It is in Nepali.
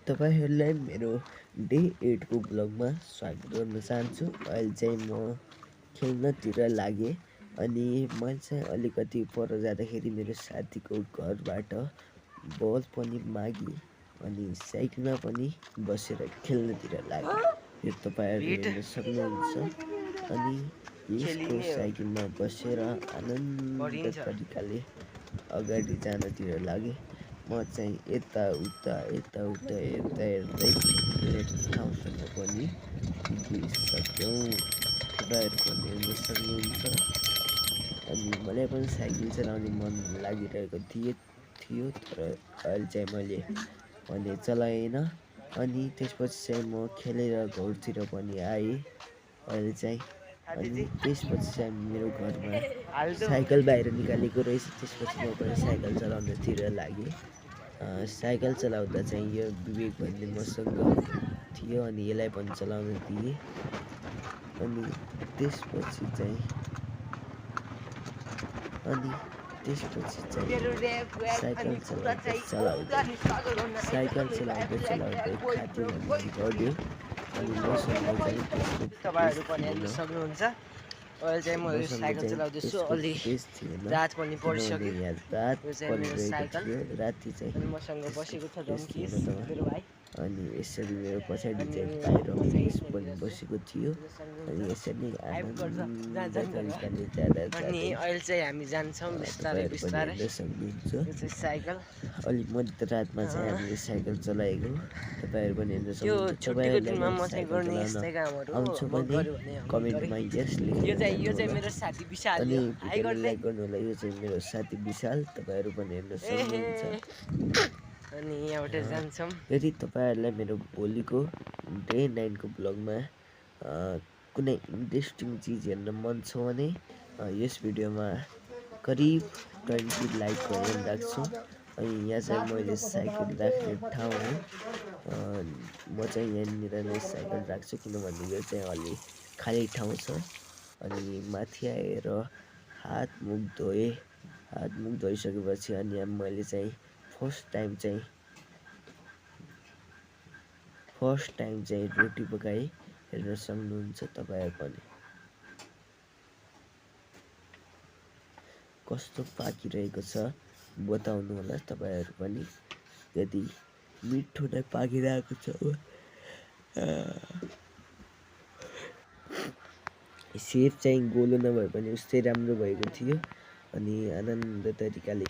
तपाईहरुलाई मेरो डे 8 को ब्लगमा स्वागत गर्न चाहन्छु। अहिले चाहिँ म खेल्नतिर लागे अनि मैले चाहिँ अलिकति पर जाँदाखेरि मेरो साथीको घरबाट बल पनि मागी अनि साइकलमा पनि बसेर खेल्नतिर लागे। यो तपाईहरुले हेर्न सक्नुहुन्छ अनि यसको साइकलमा बसेर आनन्द तरिकाले अगाडि जानतिर लागे। म चाहिँ यता उता हेर्दै ठाउँसम्म पनि पुगिसक्यौं। तपाईहरु पनि हेर्न सक्नुहुन्छ अनि मलाई पनि साइकल चलाउने मन लागिरहेको थियो तर अहिले चाहिँ मैले भने चलाएन अनि त्यसपछि चाहिँ म खेलेर घरतिर पनि आएँ। अहिले चाहिँ अनि त्यसपछि चाहिँ मेरो घरमा साइकल बाहिर निकालेको रहेछ। त्यसपछि म पनि साइकल चलाउनतिर लागेँ। साइकल चलाउँदा चाहिँ यो विवेक भन्ने मसँग थियो अनि यसलाई पनि चलाउन दिएँ अनि त्यसपछि चाहिँ साइकल चलाउँदै खाती भन्ने बढ्यो अनि मसँग चाहिँ तपाईहरु पनि हेर्न सक्नुहुन्छ। अहिले चाहिँ म साइकल चलाउँदैछु। अलि रात पनि परिसक्यो। यो चाहिँ मेरो साइकल राति चाहिँ अनि मसँग बसेको छ रम्किस मेरो भाइ अनि यसरी मेरो पछाडि चाहिँ भाइ रम्किस पनि बसेको थियो अनि यसरी आनन्द तरिकाले जाँदा अनि अहिले चाहिँ हामी जान्छौँ बिस्तारै बिस्तारै। सक्नुहुन्छ। यो चाहिँ साइकल अलि मध्यरातमा चाहिँ हामीले साइकल चलाएको तपाईहरु पनि हेर्न यो सक्नुहुन्छ। छुट्टीको दिनमा म चाहिँ गर्ने यस्तै कामहरु आउँछ भने कमेन्टमा यस लेखेर यो चाहिँ मेरो साथी विशाल अनि हो। हाई गर्दै लाइक गर्नु होला। यो चाहिँ मेरो साथी विशाल तपाईहरु पनि हेर्न सक्नुहुन्छ। अनि यहाँबाट जान्छौँ। यदि तपाईहरुलाई मेरो भोलिको डे 9 को ब्लगमा कुनै इन्ट्रेस्टिङ चीज हेर्न मन छ भने यस भिडियोमा करिब 20 लाइक गरेर राख्छु। अनि यहाँ चाहिँ मैले साइकल राख्ने ठाउँ हो। म चाहिँ यहाँनिर नै साइकल राख्छु किनभने यो चाहिँ अलि खाली ठाउँ छ। अनि माथि आएर हात मुख धोइसकेपछि अनि मैले चाहिँ फर्स्ट टाइम चाहिँ रोटी पकाएँ। हेर्न सक्नुहुन्छ तपाईहरु पनि कस्तो पाकिरहेको छ बताउनु होला तपाईहरु पनि। यदि मिठो नै पाकिरहेको छ सेप चाहिँ गोलो नभए पनि उस्तै राम्रो भएको थियो अनि आनन्द तरिकाले